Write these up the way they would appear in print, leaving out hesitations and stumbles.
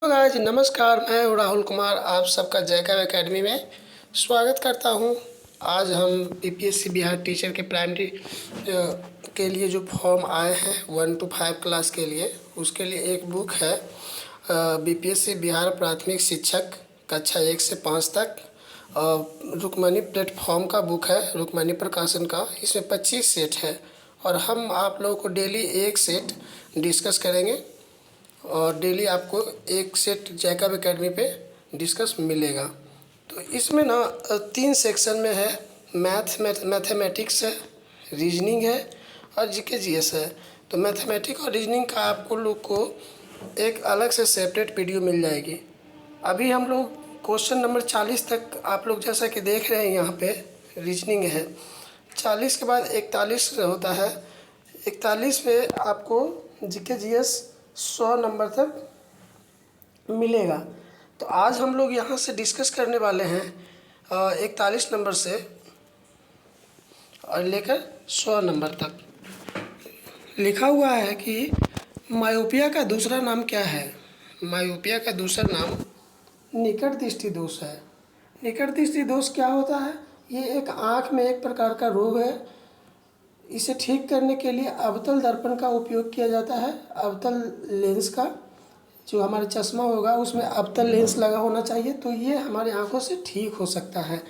तो गाइस नमस्कार, मैं हूँ राहुल कुमार। आप सबका जयकव एकेडमी में स्वागत करता हूँ। आज हम बीपीएससी बिहार टीचर के प्राइमरी के लिए जो फॉर्म आए हैं 1 to 5 क्लास के लिए, उसके लिए एक बुक है बीपीएससी बिहार प्राथमिक शिक्षक कक्षा 1 से 5 तक। रुक्मणी प्लेटफॉर्म का बुक है, रुक्मणी प्रकाशन का। इसमें 25 सेट है और हम आप लोगों को डेली एक सेट डिस्कस करेंगे और डेली आपको एक सेट जयकव एकेडमी पे डिस्कस मिलेगा। तो इसमें ना 3 सेक्शन में है। मैथमेटिक्स है, रीजनिंग है और जीके जीएस है। तो मैथमेटिक्स और रीजनिंग का आपको लोग को एक अलग से सेपरेट वीडियो मिल जाएगी। अभी हम लोग क्वेश्चन नंबर 40 तक आप लोग जैसा कि देख रहे हैं यहाँ पे रीजनिंग है। 40 के बाद 41 होता है। 41 पे आपको जीके जीएस 100 नंबर तक मिलेगा। तो आज हम लोग यहाँ से डिस्कस करने वाले हैं 41 नंबर से और लेकर 100 नंबर तक। लिखा हुआ है कि मायोपिया का दूसरा नाम क्या है। मायोपिया का दूसरा नाम निकट दृष्टि दोष है। निकट दृष्टि दोष क्या होता है? ये एक आँख में एक प्रकार का रोग है। इसे ठीक करने के लिए अवतल दर्पण का उपयोग किया जाता है। अवतल लेंस का जो हमारा चश्मा होगा उसमें अवतल लेंस लगा होना चाहिए, तो ये हमारे आँखों से ठीक हो सकता है।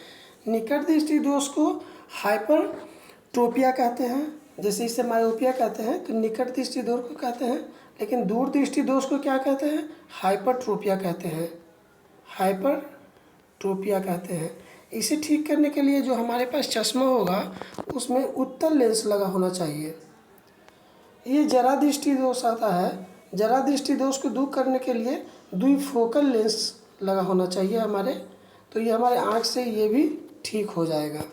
निकट दृष्टि दोष को हाइपरट्रोपिया कहते हैं, जैसे इसे मायोपिया कहते हैं, तो निकट दृष्टि दोष को कहते हैं। लेकिन दूर दृष्टि दोष को क्या कहते हैं? हाइपरट्रोपिया कहते हैं। हाइपरट्रोपिया कहते हैं। इसे ठीक करने के लिए जो हमारे पास चश्मा होगा उसमें उत्तल लेंस लगा होना चाहिए। ये जरा दृष्टि दोष आता है। जरा दृष्टि दोष को दूर करने के लिए द्विफोकल लेंस लगा होना चाहिए हमारे, तो ये हमारे आँख से ये भी ठीक हो जाएगा।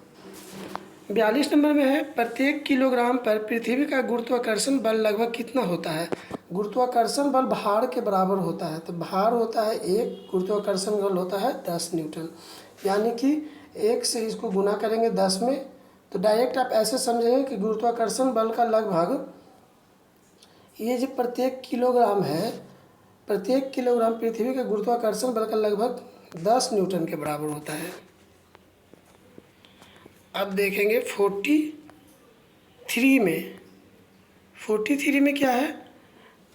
42 नंबर में है, प्रत्येक किलोग्राम पर पृथ्वी का गुरुत्वाकर्षण बल लगभग कितना होता है। गुरुत्वाकर्षण बल भार के बराबर होता है। तो भार होता है 1, गुरुत्वाकर्षण बल होता है 10 न्यूटन। यानी कि 1 से इसको गुना करेंगे 10 में, तो डायरेक्ट आप ऐसे समझेंगे कि गुरुत्वाकर्षण बल का लगभग ये जो प्रत्येक किलोग्राम है, प्रत्येक किलोग्राम पृथ्वी के गुरुत्वाकर्षण बल का लगभग 10 न्यूटन के बराबर होता है। अब देखेंगे 43 में। 43 में क्या है?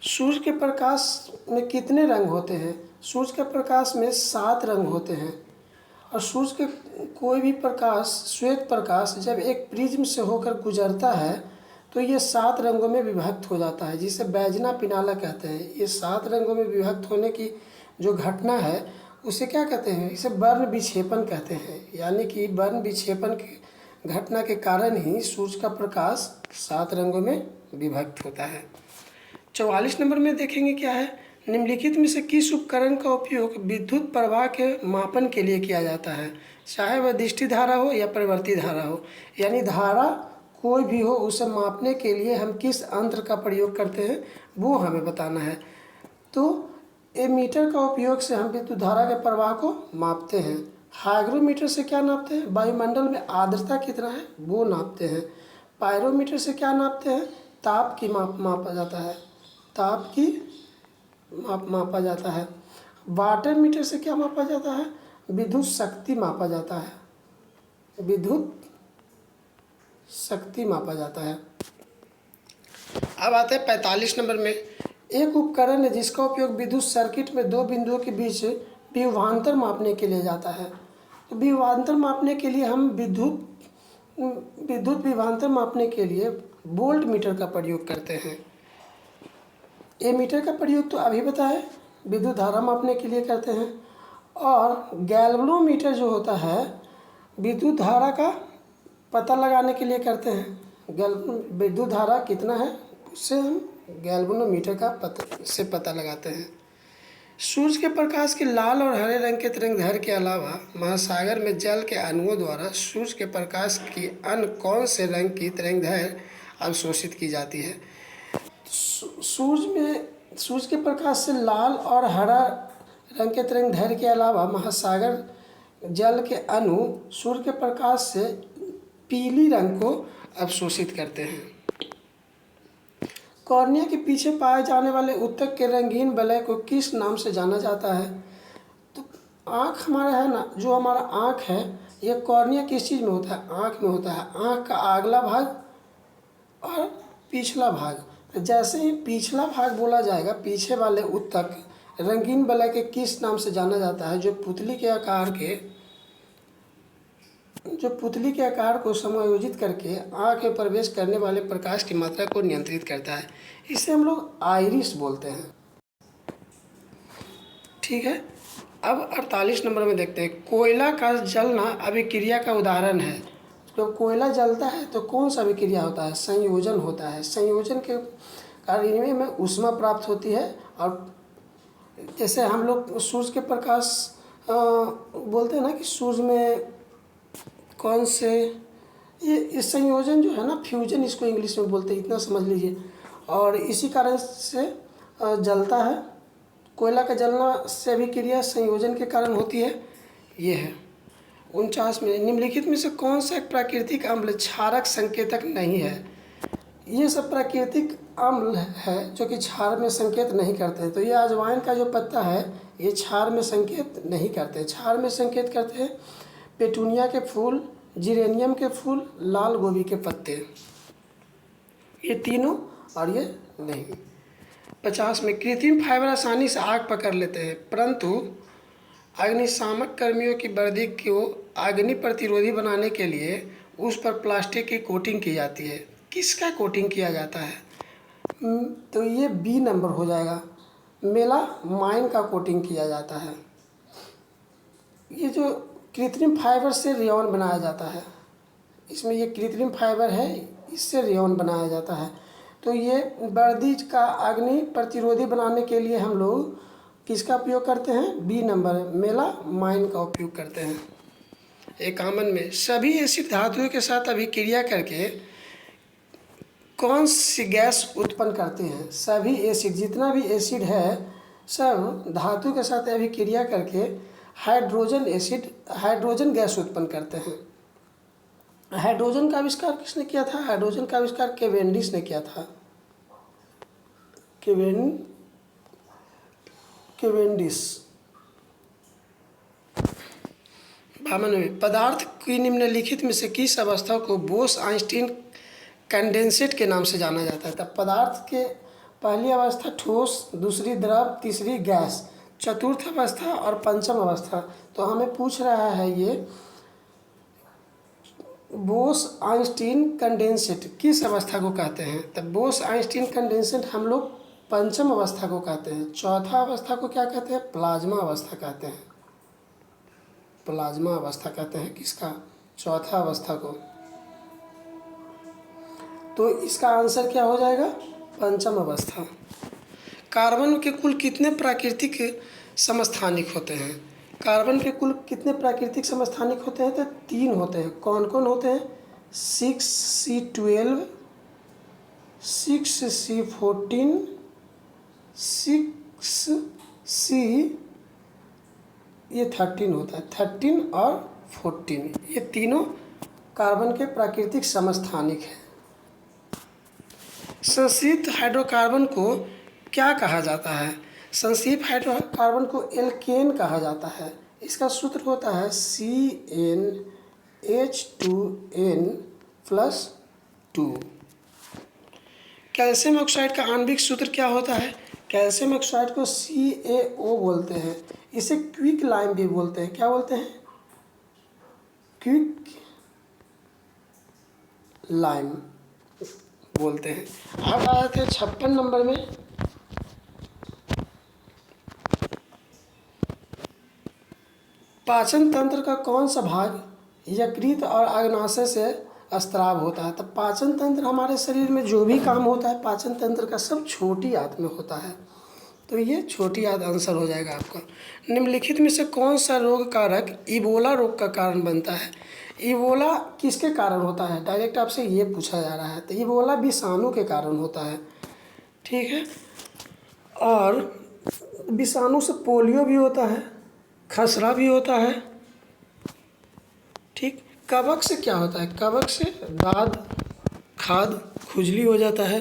सूर्य के प्रकाश में कितने रंग होते हैं? सूर्य के प्रकाश में 7 रंग होते हैं और सूर्य के कोई भी प्रकाश, श्वेत प्रकाश, जब एक प्रिज्म से होकर गुजरता है तो ये 7 रंगों में विभक्त हो जाता है, जिसे बैजना पिनाला कहते हैं। ये 7 रंगों में विभक्त होने की जो घटना है उसे क्या कहते हैं? इसे वर्ण विक्षेपण कहते हैं। यानी कि वर्ण विक्षेपण की घटना के कारण ही सूर्य का प्रकाश 7 रंगों में विभक्त होता है। 44 नंबर में देखेंगे क्या है, निम्नलिखित में से किस उपकरण का उपयोग विद्युत प्रवाह के मापन के लिए किया जाता है, चाहे वह दृष्टि धारा हो या परिवर्ती धारा हो। यानी धारा कोई भी हो, उसे मापने के लिए हम किस यंत्र का प्रयोग करते हैं वो हमें बताना है। तो एमीटर का उपयोग से हम विद्युत धारा के प्रवाह को मापते हैं। हाइग्रोमीटर से क्या नापते हैं? वायुमंडल में आर्द्रता कितना है वो नापते हैं। पायरोमीटर से क्या नापते हैं? ताप की मापा जाता है। ताप की मापा जाता है। वाटर मीटर से क्या मापा जाता है? विद्युत शक्ति मापा जाता है। विद्युत शक्ति मापा जाता है। अब आते हैं 45 नंबर में। एक उपकरण है जिसका उपयोग विद्युत सर्किट में 2 बिंदुओं के बीच विभवांतर मापने के लिए जाता है। तो विभवांतर मापने के लिए हम विद्युत विभवांतर मापने के लिए वोल्ट मीटर का प्रयोग करते हैं। एमीटर का प्रयोग तो अभी बताया, विद्युत धारा मापने के लिए करते हैं। और गैल्वेनोमीटर जो होता है विद्युत धारा का पता लगाने के लिए करते हैं। विद्युत धारा कितना है उससे हम गैल्वेनोमीटर का पता लगाते हैं। सूर्य के प्रकाश के लाल और हरे रंग के तरंगदैर्घ्य के अलावा महासागर में जल के अणुओं द्वारा सूर्य के प्रकाश की अन्य कौन से रंग की तरंगदैर्घ्य अवशोषित की जाती है? सूर्य के प्रकाश से लाल और हरा रंग के तरंगदैर्घ्य के अलावा महासागर जल के अणु सूर्य के प्रकाश से पीली रंग को अवशोषित करते हैं। कॉर्निया के पीछे पाए जाने वाले ऊतक के रंगीन वलय को किस नाम से जाना जाता है? तो आँख हमारा है ना, जो हमारा आँख है, ये कॉर्निया किस चीज़ में होता है? आँख में होता है। आँख का अगला भाग और पिछला भाग। तो जैसे ही पिछला भाग बोला जाएगा, पीछे वाले ऊतक रंगीन वलय के किस नाम से जाना जाता है? जो पुतली के आकार को समायोजित करके आँख में प्रवेश करने वाले प्रकाश की मात्रा को नियंत्रित करता है। इसे हम लोग आइरिस बोलते हैं। ठीक है। अब 48 नंबर में देखते हैं, कोयला का जलना अभिक्रिया का उदाहरण है। जब कोयला जलता है तो कौन सा अभिक्रिया होता है? संयोजन होता है। संयोजन के कारण में ऊष्मा प्राप्त होती है। और जैसे हम लोग सूर्य के प्रकाश बोलते हैं ना कि सूर्य में कौन से, ये इस संयोजन जो है ना, फ्यूजन इसको इंग्लिश में बोलते हैं, इतना समझ लीजिए। और इसी कारण से जलता है। कोयला का जलना से अभिक्रिया संयोजन के कारण होती है। ये है 49 में, निम्नलिखित में से कौन सा एक प्राकृतिक अम्ल क्षारक संकेतक नहीं है? ये सब प्राकृतिक अम्ल है जो कि क्षार में संकेत नहीं करते हैं। तो ये अजवाइन का जो पत्ता है, ये क्षार में संकेत नहीं करते। क्षार में संकेत करते हैं पेटूनिया के फूल, जिरेनियम के फूल, लाल गोभी के पत्ते, ये तीनों, और ये नहीं। 50 में, कृत्रिम फाइबर आसानी से आग पकड़ लेते हैं, परंतु अग्निशामक कर्मियों की वर्दी को अग्नि प्रतिरोधी बनाने के लिए उस पर प्लास्टिक की कोटिंग की जाती है। किसका कोटिंग किया जाता है? तो ये बी नंबर हो जाएगा, मेलामाइन का कोटिंग किया जाता है। ये जो कृत्रिम फाइबर से रेयॉन बनाया जाता है, इसमें ये कृत्रिम फाइबर है, इससे रेयॉन बनाया जाता है। तो ये वर्दी का अग्नि प्रतिरोधी बनाने के लिए हम लोग किसका उपयोग करते हैं? बी नंबर, मेलामाइन का उपयोग करते हैं। 51 में, सभी एसिड धातुओं के साथ अभिक्रिया करके कौन सी गैस उत्पन्न करते हैं? सभी एसिड, जितना भी एसिड है, सब धातु के साथ अभिक्रिया करके हाइड्रोजन गैस उत्पन्न करते हैं। हाइड्रोजन का आविष्कार किसने किया था? हाइड्रोजन का आविष्कार केवेंडिश ने किया था। केवेंडिश। 52 में, पदार्थ की निम्नलिखित में से किस अवस्था को बोस-आइंस्टीन कंडेंसेट के नाम से जाना जाता है? तब पदार्थ के पहली अवस्था ठोस, दूसरी द्रव, तीसरी गैस, चतुर्थ अवस्था और पंचम अवस्था। तो हमें पूछ रहा है ये बोस-आइंस्टीन कंडेंसेट किस अवस्था को कहते हैं? तब बोस-आइंस्टीन कंडेंसेट हम लोग पंचम अवस्था को कहते हैं। चौथा अवस्था को क्या कहते हैं? प्लाज्मा अवस्था कहते हैं। प्लाज्मा अवस्था कहते हैं किसका? चौथा अवस्था को। तो इसका आंसर क्या हो जाएगा? पंचम अवस्था। कार्बन के कुल कितने प्राकृतिक समस्थानिक होते हैं? कार्बन के कुल कितने प्राकृतिक समस्थानिक होते हैं? तो 3 होते हैं। कौन कौन होते हैं? 6C12, 6C14, 6C, ये 13 होता है। 13 और 14, ये तीनों कार्बन के प्राकृतिक समस्थानिक हैं। संशीत हाइड्रोकार्बन को क्या कहा जाता है? संशीत हाइड्रोकार्बन को एल्केन कहा जाता है। इसका सूत्र होता है CnH2n+2। कैल्शियम ऑक्साइड का आणविक सूत्र क्या होता है? कैल्शियम ऑक्साइड को CaO बोलते हैं। इसे क्विक लाइम भी बोलते हैं। क्या बोलते हैं? क्विक लाइम बोलते हैं। अब आए थे 56 नंबर में, पाचन तंत्र का कौन सा भाग यकृत और अग्नाशय से स्राव होता है? तब पाचन तंत्र हमारे शरीर में जो भी काम होता है, पाचन तंत्र का सब छोटी आंत में होता है। तो ये छोटी आंत आंसर हो जाएगा आपका। निम्नलिखित में से कौन सा रोग कारक इबोला रोग का कारण बनता है? इबोला किसके कारण होता है? डायरेक्ट आपसे ये पूछा जा रहा है। तो इबोला विषाणु के कारण होता है। ठीक है। और विषाणु से पोलियो भी होता है, खसरा भी होता है। ठीक। कवक से क्या होता है? कवक से दाद, खाद, खुजली हो जाता है।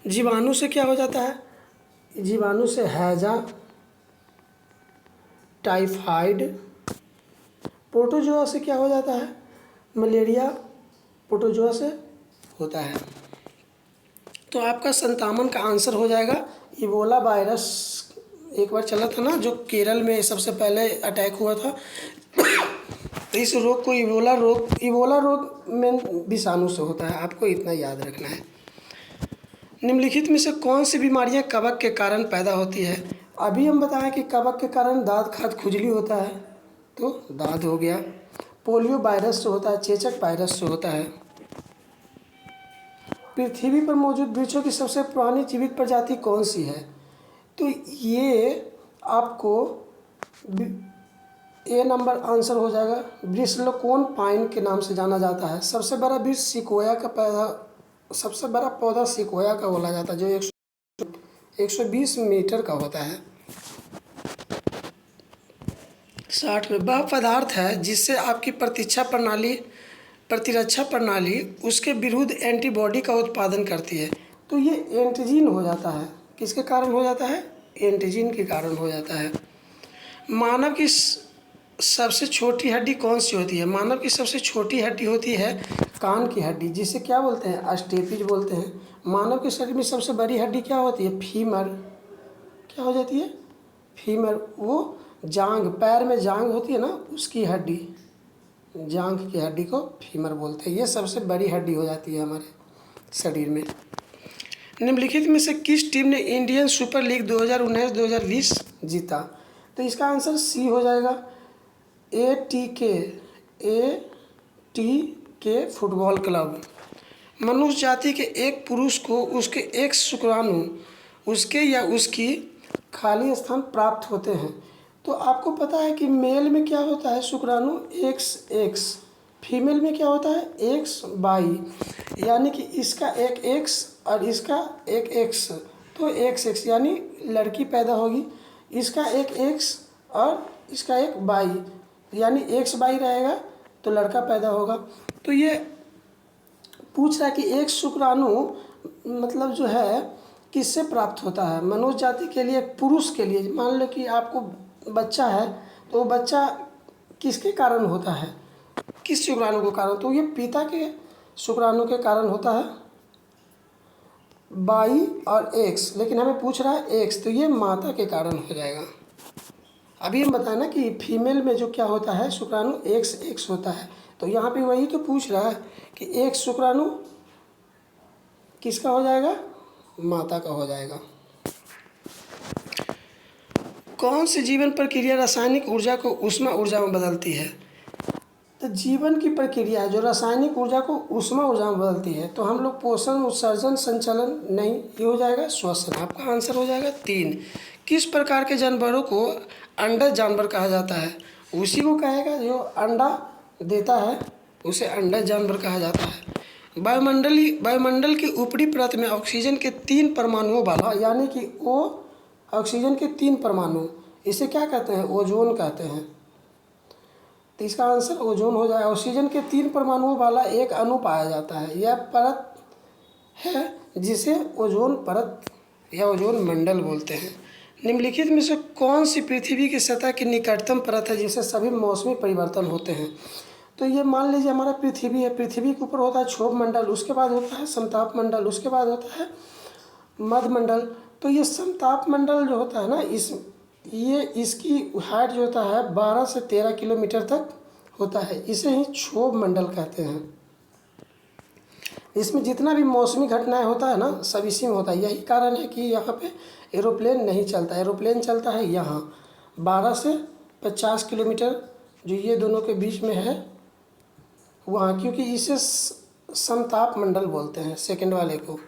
जीवाणु से क्या हो जाता है? जीवाणु से हैजा, टाइफाइड। प्रोटोजोआ से क्या हो जाता है? मलेरिया प्रोटोजोआ से होता है। तो आपका 57 का आंसर हो जाएगा इबोला वायरस। एक बार चला था ना, जो केरल में सबसे पहले अटैक हुआ था। तो इस रोग को इबोला रोग में विषाणु से होता है, आपको इतना याद रखना है। निम्नलिखित में से कौन सी बीमारियां कवक के कारण पैदा होती है? अभी हम बताएं कि कवक के कारण दांत खाद खुजली होता है, तो दाद हो गया। पोलियो वायरस से होता है, चेचक वायरस से होता है। पृथ्वी पर मौजूद वृक्षों की सबसे पुरानी जीवित प्रजाति कौन सी है? तो ये आपको ए नंबर आंसर हो जाएगा। ब्रिसलोकोन पाइन के नाम से जाना जाता है। सबसे बड़ा वृक्ष सिकोया का सबसे बड़ा पौधा सिकोया का बोला जाता है, जो 120 मीटर का होता है। 60 में वह पदार्थ है जिससे आपकी प्रतिरक्षा प्रणाली उसके विरुद्ध एंटीबॉडी का उत्पादन करती है। तो ये एंटीजन हो जाता है। किसके कारण हो जाता है? एंटीजन के कारण हो जाता है। मानव की सबसे छोटी हड्डी कौन सी होती है? मानव की सबसे छोटी हड्डी होती है कान की हड्डी, जिसे क्या बोलते हैं? अस्टेपिज बोलते हैं। मानव के शरीर में सबसे बड़ी हड्डी क्या होती है? फीमर। क्या हो जाती है? फीमर। वो जांघ, पैर में जांघ होती है ना, उसकी हड्डी, जांघ की हड्डी को फीमर बोलते हैं। ये सबसे बड़ी हड्डी हो जाती है हमारे शरीर में। निम्नलिखित में से किस टीम ने इंडियन सुपर लीग 2019-2020 जीता? तो इसका आंसर सी हो जाएगा। ए टी के फुटबॉल क्लब। मनुष्य जाति के एक पुरुष को उसके एक शुक्राणु उसके या उसकी खाली स्थान प्राप्त होते हैं। तो आपको पता है कि मेल में क्या होता है? शुक्राणु XX। फीमेल में क्या होता है? XY। यानी कि इसका एक X और इसका एक X, तो XX यानी लड़की पैदा होगी। इसका एक X और इसका एक Y, यानी XY रहेगा तो लड़का पैदा होगा। तो ये पूछ रहा है कि एक शुक्राणु मतलब जो है किससे प्राप्त होता है? मनुष्य जाति के लिए, पुरुष के लिए। मान लो कि आपको बच्चा है, तो वो बच्चा किसके कारण होता है? किस शुक्राणु के कारण? तो ये पिता के शुक्राणु के कारण होता है, Y और X। लेकिन हमें पूछ रहा है X, तो ये माता के कारण हो जाएगा। अभी हम बताए ना कि फीमेल में जो क्या होता है, शुक्राणु XX होता है। तो यहाँ पे वही तो पूछ रहा है कि एक शुक्राणु किसका हो जाएगा? माता का हो जाएगा। कौन सी जीवन प्रक्रिया रासायनिक ऊर्जा को ऊष्मा ऊर्जा में बदलती है? तो जीवन की प्रक्रिया जो रासायनिक ऊर्जा को ऊष्मा ऊर्जा में बदलती है, तो हम लोग पोषण, उत्सर्जन, संचलन, नहीं, ये हो जाएगा श्वसन। आपका आंसर हो जाएगा 3। किस प्रकार के जानवरों को अंडज जानवर कहा जाता है? उसी को कहेगा जो अंडा देता है, उसे अंडज जानवर कहा जाता है। वायुमंडल की ऊपरी परत में ऑक्सीजन के 3 परमाणुओं वाला, यानी कि ओ ऑक्सीजन के 3 परमाणु, इसे क्या कहते हैं? ओजोन कहते हैं। तो इसका आंसर ओजोन हो जाए। ऑक्सीजन के 3 परमाणुओं वाला एक अणु पाया जाता है। यह परत है जिसे ओजोन परत या ओजोन मंडल बोलते हैं। निम्नलिखित में से कौन सी पृथ्वी की सतह की निकटतम परत है जिससे सभी मौसमी परिवर्तन होते हैं? तो ये मान लीजिए हमारा पृथ्वी है। पृथ्वी के ऊपर होता है क्षोभ मंडल, उसके बाद होता है समताप मंडल, उसके बाद होता है मध्य मंडल। तो ये समताप मंडल जो होता है ना, इसकी हाइट जो होता है 12 से 13 किलोमीटर तक होता है। इसे ही क्षोभ मंडल कहते हैं। इसमें जितना भी मौसमी घटनाएं होता है ना, सब इसी में होता है। यही कारण है कि यहाँ पे एरोप्लेन नहीं चलता। एरोप्लेन चलता है यहाँ 12 से 50 किलोमीटर जो ये दोनों के बीच में है वहाँ, क्योंकि इसे समताप मंडल बोलते हैं सेकंड वाले को।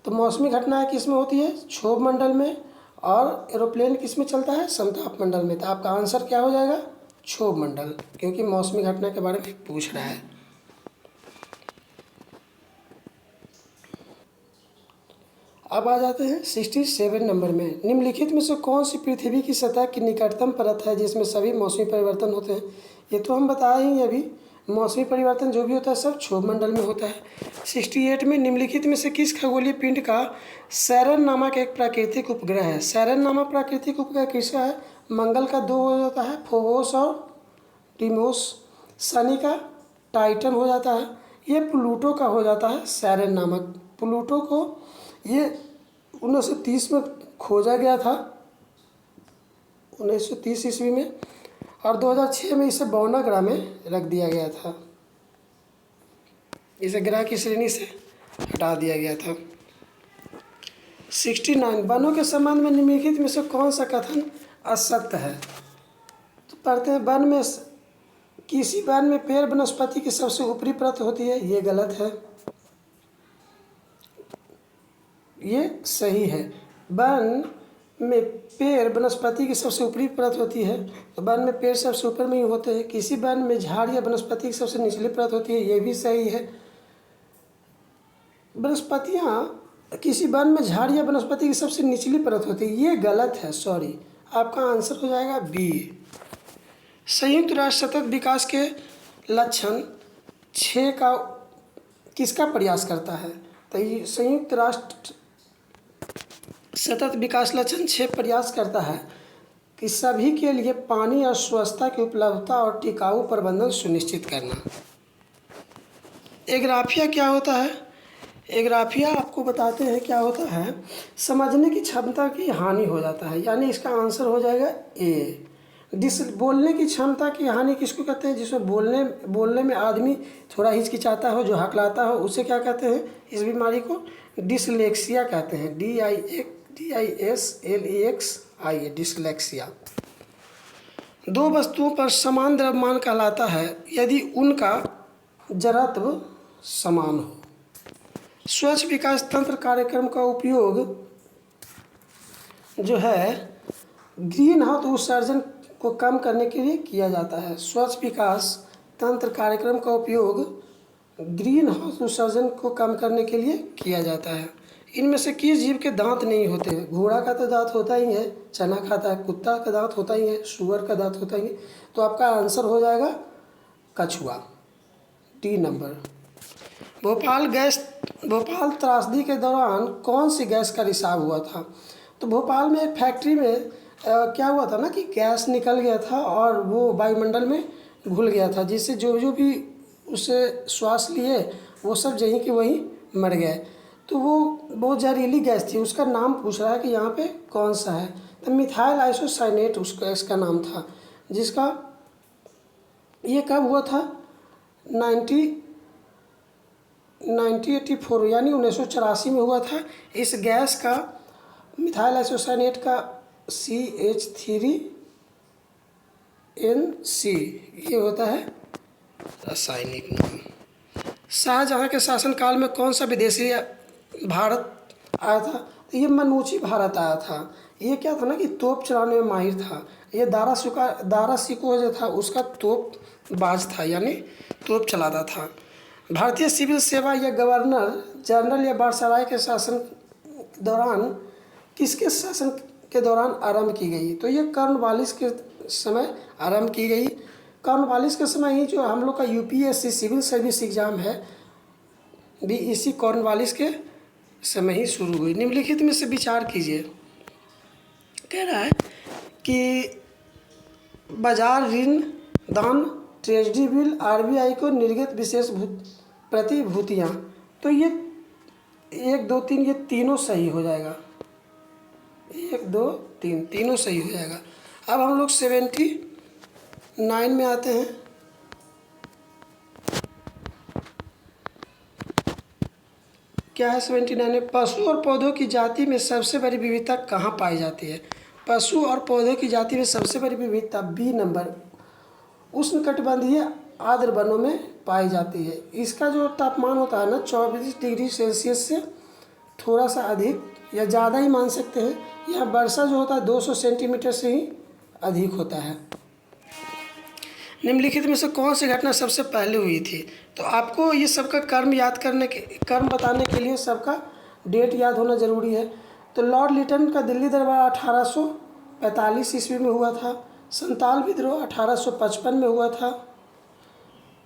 तो मौसमी घटनाएं किस में होती है? क्षोभ मंडल में। और एरोप्लेन किस में चलता है? समताप मंडल में। तो आपका आंसर क्या हो जाएगा? क्षोभ मंडल, क्योंकि मौसमी घटना के बारे में पूछ रहा है। अब आ जाते हैं 67 नंबर में। निम्नलिखित में से कौन सी पृथ्वी की सतह की निकटतम परत है जिसमें सभी मौसमी परिवर्तन होते हैं? ये तो हम बताए ही अभी, मौसमी परिवर्तन जो भी होता है सब क्षोभ मंडल में होता है। 68 में निम्नलिखित में से किस खगोलीय पिंड का सैरन नामक एक प्राकृतिक उपग्रह है? सैरन नामक प्राकृतिक उपग्रह किसका है? मंगल का 2 हो जाता है, फोबोस और डिमोस। शनि का टाइटन हो जाता है। ये प्लूटो का हो जाता है सैरन नामक। प्लूटो को ये 1930 में खोजा गया था, 1930 ईस्वी में, और 2006 में इसे बौना ग्रह में रख दिया गया था। इसे ग्रह की श्रेणी से हटा दिया गया था। 69 वनों के संबंध में निम्नलिखित में से कौन सा कथन असत्य है? तो पढ़ते हैं, वन में किसी वन में पेड़ वनस्पति की सबसे ऊपरी परत होती है, ये गलत है। ये सही है। वन में पेड़ वनस्पति की सबसे ऊपरी परत होती है, तो वन में पेड़ सबसे ऊपर में ही होते हैं। किसी वन में झाड़ या वनस्पति की सबसे निचली परत होती है, ये भी सही है। वनस्पतियाँ किसी वन में झाड़ या वनस्पति की सबसे निचली परत होती है, ये गलत है, सॉरी। आपका आंसर हो जाएगा बी। संयुक्त राष्ट्र सतत विकास के लक्षण 6 का किसका प्रयास करता है? तो ये संयुक्त राष्ट्र सतत विकास लक्षण 6 प्रयास करता है कि सभी के लिए पानी और स्वच्छता की उपलब्धता और टिकाऊ प्रबंधन सुनिश्चित करना। एग्राफिया क्या होता है? एग्राफिया आपको बताते हैं क्या होता है। समझने की क्षमता की हानि हो जाता है, यानी इसका आंसर हो जाएगा ए। बोलने की क्षमता की हानि किसको कहते हैं? जिसमें बोलने में आदमी थोड़ा हिचकिचाता हो, जो हकलाता हो, उसे क्या कहते हैं? इस बीमारी को डिसलेक्सिया कहते हैं। DISLEXIA, dyslexia. दो वस्तुओं पर समान द्रव्यमान कहलाता है यदि उनका जड़त्व समान हो। स्वच्छ विकास तंत्र कार्यक्रम का उपयोग जो है ग्रीन हाउस उत्सर्जन को कम करने के लिए किया जाता है। स्वच्छ विकास तंत्र कार्यक्रम का उपयोग ग्रीन हाउस उत्सर्जन को कम करने के लिए किया जाता है। इनमें से किस जीव के दांत नहीं होते हैं? घोड़ा का तो दांत होता ही है, चना खाता है। कुत्ता का दांत होता ही है, सुअर का दांत होता ही है। तो आपका आंसर हो जाएगा कछुआ, डी नंबर। भोपाल त्रासदी के दौरान कौन सी गैस का रिसाव हुआ था? तो भोपाल में एक फैक्ट्री में क्या हुआ था ना कि गैस निकल गया था और वो वायुमंडल में घुल गया था, जिससे जो भी उसे श्वास लिए वो सब यहीं के वहीं मर गए। तो वो बहुत जहरीली गैस थी। उसका नाम पूछ रहा है कि यहाँ पे कौन सा है? तो मिथाइल आइसोसाइनेट उस गैस का नाम था, जिसका ये कब हुआ था? 1984 यानी 1984 में हुआ था। इस गैस का मिथाइल आइसोसाइनेट का CH3NC ये होता है रासायनिक नाम। शाहजहाँ के शासनकाल में कौन सा विदेशी भारत आया था? तो ये मनूची भारत आया था। ये क्या था ना कि तोप चलाने में माहिर था। ये दारा शिकोह जो था उसका तोप बाज था, यानी तोप चलाता था। भारतीय सिविल सेवा या गवर्नर जनरल या वायसराय के शासन दौरान किसके शासन के दौरान आरंभ की गई? तो ये कॉर्नवालिस के समय आरंभ की गई। कॉर्नवालिस के समय ही जो हम लोग का UPSC सिविल सर्विस एग्ज़ाम है भी इसी कॉर्नवालिस के समय ही शुरू हुई। निम्नलिखित में से विचार कीजिए। कह रहा है कि बाजार ऋण दान ट्रेजरी बिल RBI को निर्गत विशेष प्रतिभूतियाँ, तो ये 1 2 3 ये तीनों सही हो जाएगा। 1 2 3 तीनों सही हो जाएगा। अब हम लोग 79 में आते हैं। क्या है 79 में? पशु और पौधों की जाति में सबसे बड़ी विविधता कहाँ पाई जाती है? पशु और पौधों की जाति में सबसे बड़ी विविधता बी नंबर उष्णकटिबंधीय आर्द्र वनों में पाई जाती है। इसका जो तापमान होता है ना 24 डिग्री सेल्सियस से थोड़ा सा अधिक या ज़्यादा ही मान सकते हैं। यहाँ वर्षा जो होता है 200 सेंटीमीटर से ही अधिक होता है। निम्नलिखित में से कौन सी घटना सबसे पहले हुई थी? तो आपको ये सबका कर्म बताने के लिए सबका डेट याद होना ज़रूरी है। तो लॉर्ड लिटन का दिल्ली दरबार 1845 ईस्वी में हुआ था। संताल विद्रोह 1855 में हुआ था।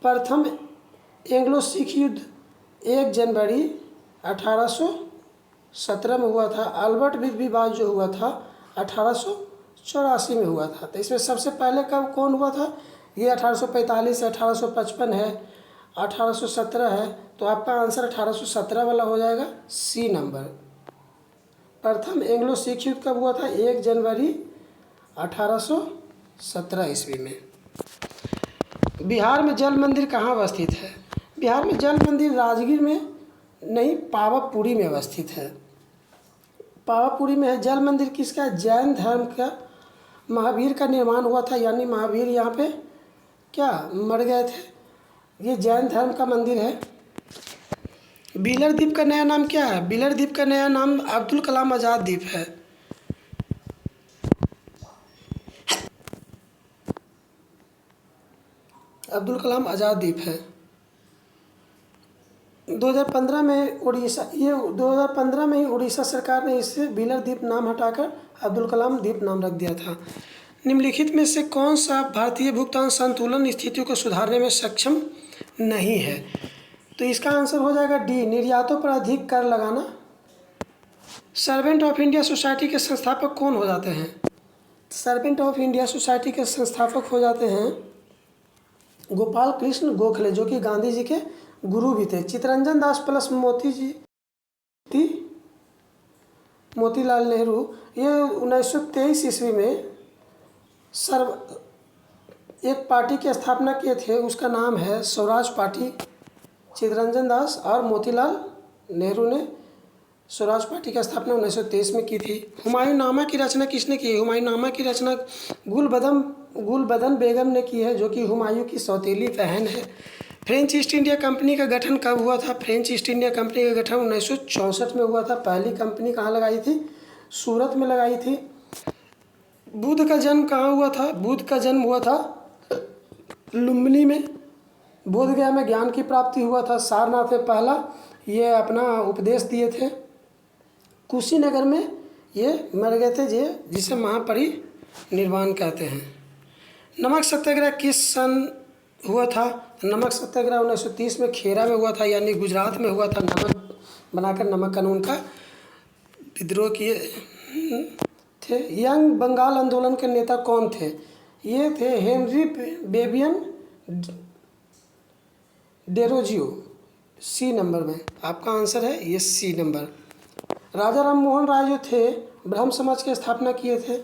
प्रथम एंग्लो सिख युद्ध 1 जनवरी 1817 में हुआ था। अल्बर्ट विवाद जो हुआ था 1884 में हुआ था। तो इसमें सबसे पहले कब कौन हुआ था? ये 1845 है, 1855 है, 1817 है। तो आपका आंसर 1817 वाला हो जाएगा, सी नंबर। प्रथम एंग्लो सिख युद्ध कब हुआ था? 1 जनवरी 1817 ईस्वी में। बिहार में जल मंदिर कहाँ अवस्थित है? बिहार में जल मंदिर राजगीर में नहीं, पावापुरी में अवस्थित है। पावापुरी में है। जल मंदिर किसका है? जैन धर्म का। महावीर का निर्माण हुआ था, यानी महावीर यहाँ पे क्या मर गए थे। ये जैन धर्म का मंदिर है। बिलर द्वीप का नया नाम क्या है? बिलर द्वीप का नया नाम अब्दुल कलाम आज़ाद द्वीप है। अब्दुल कलाम आज़ाद द्वीप है। 2015 में ही उड़ीसा सरकार ने इससे बिलर द्वीप नाम हटाकर अब्दुल कलाम द्वीप नाम रख दिया था। निम्नलिखित में से कौन सा भारतीय भुगतान संतुलन स्थिति को सुधारने में सक्षम नहीं है? तो इसका आंसर हो जाएगा डी, निर्यातों पर अधिक कर लगाना। सर्वेंट ऑफ इंडिया सोसाइटी के संस्थापक कौन हो जाते हैं? सर्वेंट ऑफ इंडिया सोसाइटी के संस्थापक हो जाते हैं गोपाल कृष्ण गोखले, जो कि गांधी जी के गुरु भी थे। चित्तरंजन दास प्लस मोतीलाल नेहरू, ये 1923 ईस्वी में एक पार्टी की स्थापना किए थे। उसका नाम है स्वराज पार्टी। चित्तरंजन दास और मोतीलाल नेहरू ने स्वराज पार्टी की स्थापना 1923 में की थी। हुमायूंनामा की रचना किसने की? हुमायूंनामा की रचना गुलबदन बेगम ने की है, जो कि हुमायूं की सौतेली बहन है। फ्रेंच ईस्ट इंडिया कंपनी का गठन कब हुआ था? फ्रेंच ईस्ट इंडिया कंपनी का गठन 1964 में हुआ था। पहली कंपनी कहाँ लगाई थी? सूरत में लगाई थी। बुद्ध का जन्म कहाँ हुआ था? बुद्ध का जन्म हुआ था लुम्बिनी में। बोधगया में ज्ञान की प्राप्ति हुआ था। सारनाथ में पहला ये अपना उपदेश दिए थे। कुशीनगर में ये मर गए थे, जिसे महापरिनिर्वाण कहते हैं। नमक सत्याग्रह किस सन हुआ था? नमक सत्याग्रह 1930 में खेरा में हुआ था, यानी गुजरात में हुआ था। नमक बनाकर नमक कानून का विद्रोह किए थे। यंग बंगाल आंदोलन के नेता कौन थे? ये थे हेनरी बेबियन डेरोजियो। सी नंबर में आपका आंसर है ये, सी नंबर। राजा राम मोहन राय जो थे ब्रह्म समाज की स्थापना किए थे,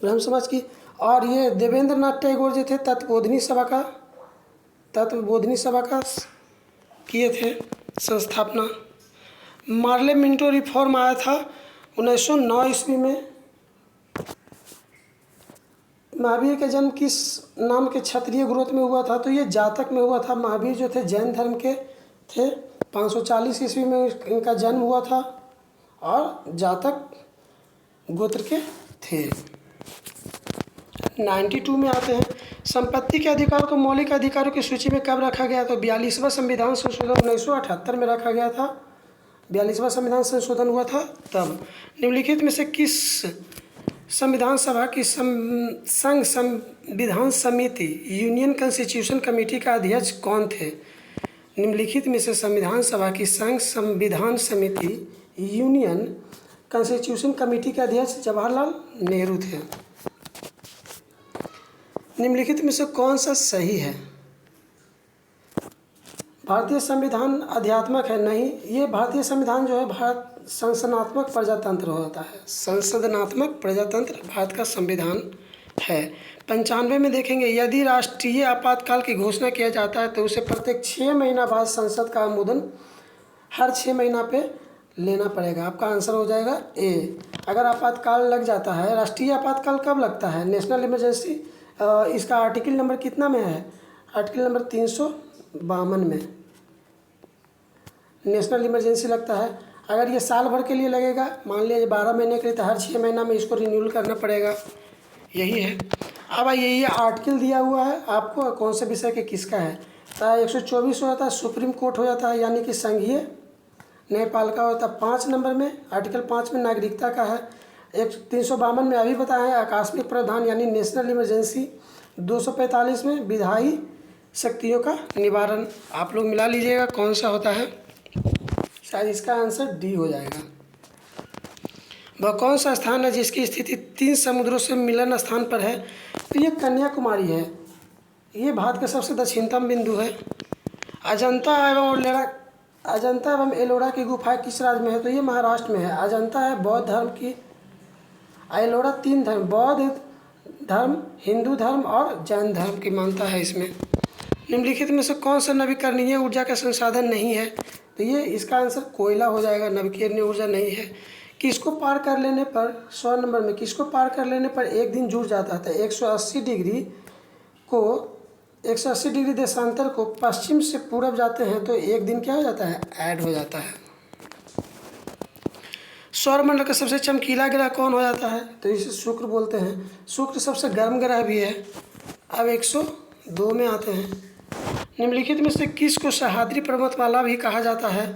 ब्रह्म समाज की। और ये देवेंद्र नाथ टैगोर जो थे तत्वबोधिनी सभा का किए थे संस्थापना। मार्ले मिंटो रिफॉर्म आया था 1909 ईस्वी में। महावीर का जन्म किस नाम के क्षत्रिय ग्रोथ में हुआ था? तो ये जातक में हुआ था। महावीर जो थे जैन धर्म के थे। 540 ईस्वी में इनका जन्म हुआ था और जातक गोत्र के थे। 92 में आते हैं। संपत्ति के अधिकार को मौलिक अधिकारों की सूची में कब रखा गया? तो 42वां संविधान संशोधन 1978 में रखा गया था। 42वां संविधान संशोधन हुआ था तब। निम्नलिखित में से किस संविधान सभा की संघ संविधान समिति यूनियन कॉन्स्टिट्यूशन कमेटी का अध्यक्ष कौन थे? निम्नलिखित में से संविधान सभा की संघ संविधान समिति यूनियन कॉन्स्टिट्यूशन कमेटी के अध्यक्ष जवाहरलाल नेहरू थे। निम्नलिखित में से कौन सा सही है? भारतीय संविधान आध्यात्मक है? नहीं, ये भारतीय संविधान जो है भारत संसदनात्मक प्रजातंत्र होता है। संसदनात्मक प्रजातंत्र भारत का संविधान है। 95 में देखेंगे, यदि राष्ट्रीय आपातकाल की घोषणा किया जाता है तो उसे प्रत्येक 6 महीना बाद संसद का अनुमोदन हर 6 महीना पे लेना पड़ेगा। आपका आंसर हो जाएगा ए। अगर आपातकाल लग जाता है, राष्ट्रीय आपातकाल कब लगता है? National emergency. इसका आर्टिकल नंबर कितना में है? आर्टिकल नंबर 352 में नेशनल इमरजेंसी लगता है। अगर ये साल भर के लिए लगेगा, मान लीजिए 12 महीने के लिए, तो हर 6 महीना में इसको रिन्यूअल करना पड़ेगा। यही है। अब ये आर्टिकल दिया हुआ है आपको कौन से विषय के किसका है। तो 124 हो जाता है सुप्रीम कोर्ट हो जाता है, यानी कि संघीय न्यायपालिका होता है। 5 नंबर में आर्टिकल 5 में नागरिकता का है। 352 में अभी बताया है आकस्मिक प्रावधान यानी नेशनल इमरजेंसी। 245 में विधायी शक्तियों का निवारण। आप लोग मिला लीजिएगा कौन सा होता है, शायद इसका आंसर डी हो जाएगा। वह कौन सा स्थान है जिसकी स्थिति 3 समुद्रों से मिलन स्थान पर है? तो ये कन्याकुमारी है। ये भारत का सबसे दक्षिणतम बिंदु है। अजंता एवं एलोरा की गुफाएं किस राज्य में है? तो ये महाराष्ट्र में है। अजंता है बौद्ध धर्म की, एलोरा 3 धर्म, बौद्ध धर्म, हिंदू धर्म और जैन धर्म की मानता है इसमें। निम्नलिखित में से कौन सा नवीकरणीय ऊर्जा का संसाधन नहीं है? तो ये इसका आंसर कोयला हो जाएगा, नवीकरणीय ऊर्जा नहीं है। किसको पार कर लेने पर 100 नंबर में, किसको पार कर लेने पर एक दिन जुड़ जाता है? 180 डिग्री देशांतर को पश्चिम से पूरब जाते हैं तो एक दिन क्या हो जाता है? ऐड हो जाता है। सौरमंडल का सबसे चमकीला ग्रह कौन हो जाता है? तो इसे शुक्र बोलते हैं। शुक्र सबसे गर्म ग्रह भी है। अब 102 में आते हैं। निम्नलिखित में से किसको सह्याद्री पर्वतमाला भी कहा जाता है?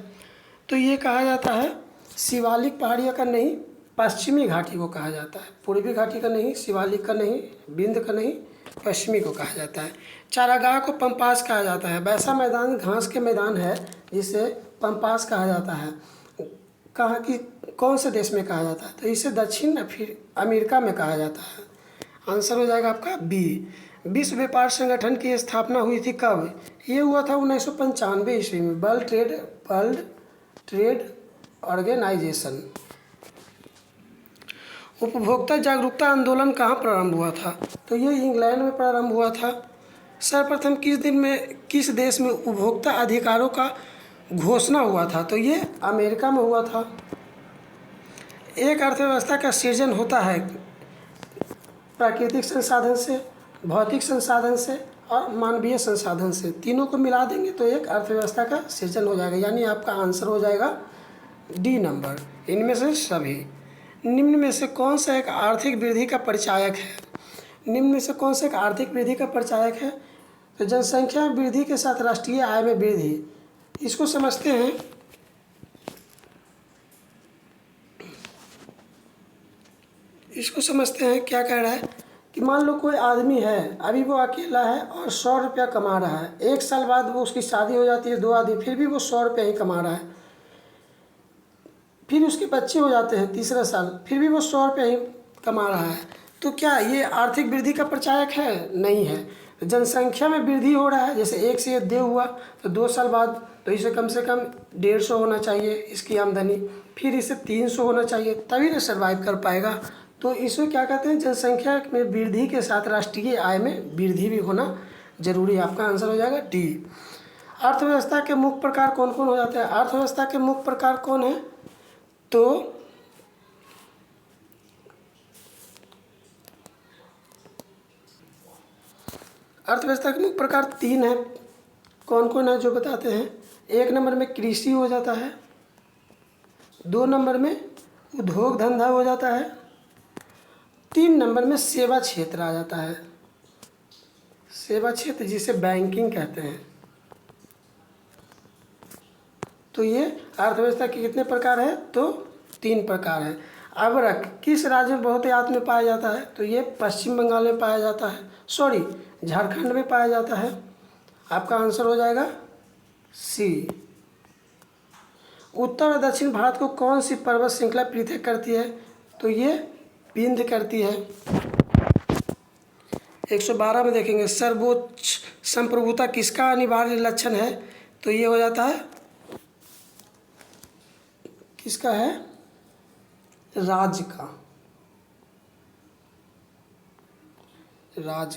तो ये कहा जाता है शिवालिक पहाड़ियों का नहीं, पश्चिमी घाटी को कहा जाता है। पूर्वी घाटी का नहीं, शिवालिक का नहीं, विंध्य का नहीं, पश्चिमी को कहा जाता है। चारागाह को पम्पास कहा जाता है। वैसा मैदान घास के मैदान है जिसे पम्पास कहा जाता है। कहाँ की कौन से देश में कहा जाता है? तो इसे दक्षिण अमेरिका में कहा जाता है। आंसर हो जाएगा आपका बी। विश्व व्यापार संगठन की स्थापना हुई थी कब? ये हुआ था 1995 ईस्वी में। World Trade Organization. उपभोक्ता जागरूकता आंदोलन कहाँ प्रारंभ हुआ था? तो ये इंग्लैंड में प्रारंभ हुआ था। सर्वप्रथम किस देश में उपभोक्ता अधिकारों का घोषणा हुआ था? तो ये अमेरिका में हुआ था। एक अर्थव्यवस्था का सृजन होता है प्राकृतिक संसाधन से, भौतिक संसाधन से और मानवीय संसाधन से। तीनों को मिला देंगे तो एक अर्थव्यवस्था का सृजन हो जाएगा। यानी आपका आंसर हो जाएगा डी नंबर, इनमें से सभी। निम्न में से कौन सा एक आर्थिक वृद्धि का परिचायक है? निम्न में से कौन सा एक आर्थिक वृद्धि का परिचायक है? तो जनसंख्या वृद्धि के साथ राष्ट्रीय आय में वृद्धि। इसको समझते हैं। क्या कह रहा है कि मान लो कोई आदमी है, अभी वो अकेला है और 100 रुपया कमा रहा है। 1 साल बाद वो उसकी शादी हो जाती है, 2 आदमी, फिर भी वो 100 रुपया ही कमा रहा है। फिर उसके बच्चे हो जाते हैं, तीसरा साल, फिर भी वो 100 रुपया ही कमा रहा है। तो क्या ये आर्थिक वृद्धि का परिचायक है? नहीं है। जनसंख्या में वृद्धि हो रहा है, जैसे 1 से 2 हुआ तो 2 साल बाद तो इसे कम से कम 150 होना चाहिए इसकी आमदनी, फिर इसे 300 होना चाहिए, तभी ना सर्वाइव कर पाएगा। तो इसमें क्या कहते हैं, जनसंख्या में वृद्धि के साथ राष्ट्रीय आय में वृद्धि भी होना जरूरी है। आपका आंसर हो जाएगा डी। अर्थव्यवस्था के मुख्य प्रकार कौन कौन हो जाते हैं? अर्थव्यवस्था के मुख्य प्रकार कौन है? तो अर्थव्यवस्था के मुख्य प्रकार 3 हैं। कौन कौन है जो बताते हैं? 1 नंबर में कृषि हो जाता है, 2 नंबर में उद्योग धंधा हो जाता है, 3 नंबर में सेवा क्षेत्र आ जाता है। सेवा क्षेत्र जिसे बैंकिंग कहते हैं। तो ये अर्थव्यवस्था के कितने प्रकार है? तो 3 प्रकार है। अबरक किस राज्य में बहुतायत में पाया जाता है? तो ये पश्चिम बंगाल में पाया जाता है, झारखंड में पाया जाता है। आपका आंसर हो जाएगा सी। उत्तर और दक्षिण भारत को कौन सी पर्वत श्रृंखला पृथक करती है? तो ये विंध्य करती है। 112 में देखेंगे सर्वोच्च संप्रभुता किसका अनिवार्य लक्षण है? तो ये हो जाता है, किसका है? राज्य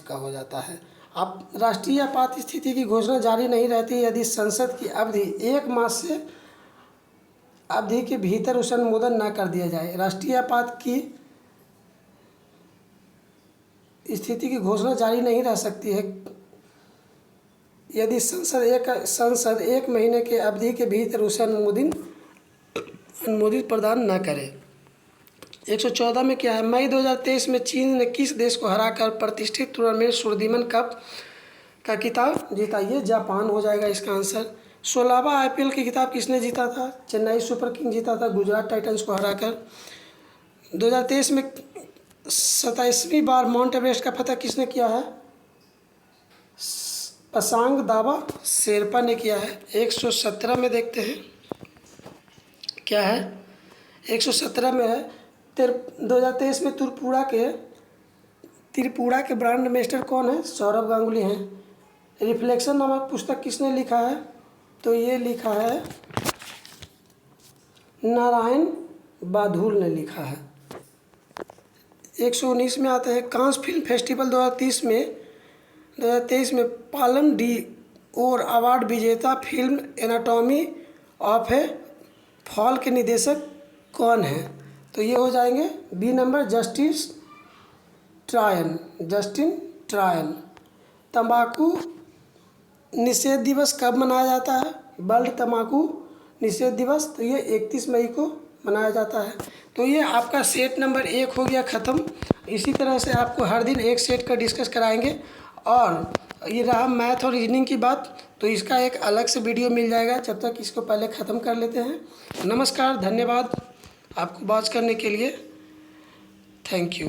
का हो जाता है। अब राष्ट्रीय आपात स्थिति की घोषणा जारी नहीं रहती यदि संसद की अवधि 1 मास से अवधि के भीतर उसे अनुमोदन न कर दिया जाए। राष्ट्रीय आपात की स्थिति की घोषणा जारी नहीं रह सकती है यदि संसद 1 महीने के अवधि के भीतर उसे अनुमोदित प्रदान न करे। 114 में क्या है? मई 2023 में चीन ने किस देश को हराकर प्रतिष्ठित टूर्नामेंट सुरदीमन कप का खिताब जीता? ये जापान हो जाएगा इसका आंसर। 16वां IPL की खिताब किसने जीता था? चेन्नई सुपर किंग जीता था गुजरात टाइटंस को हराकर। 2023 में 27वीं बार माउंट एवरेस्ट का फतह किसने किया है? पसांग दावा शेरपा ने किया है। 117 में देखते हैं क्या है। 117 में है 2023 में त्रिपुरा के ब्रांड एम्बेसडर कौन है? सौरभ गांगुली हैं। रिफ्लेक्शन नामक पुस्तक किसने लिखा है? तो ये लिखा है नारायण बाधुल ने लिखा है। 119 में आते हैं कांस फिल्म फेस्टिवल 2023 में पालन डी और अवार्ड विजेता film anatomy of A fall के निर्देशक कौन है? तो ये हो जाएंगे बी नंबर जस्टिन ट्रायन। तंबाकू निषेध दिवस कब मनाया जाता है? वर्ल्ड तंबाकू निषेध दिवस, तो ये 31 मई को मनाया जाता है। तो ये आपका सेट नंबर 1 हो गया ख़त्म। इसी तरह से आपको हर दिन एक सेट का डिस्कस कराएंगे। और ये रहा मैथ और रीजनिंग की बात, तो इसका एक अलग से वीडियो मिल जाएगा। जब तक इसको पहले ख़त्म कर लेते हैं। नमस्कार, धन्यवाद आपको वॉच करने के लिए। Thank you.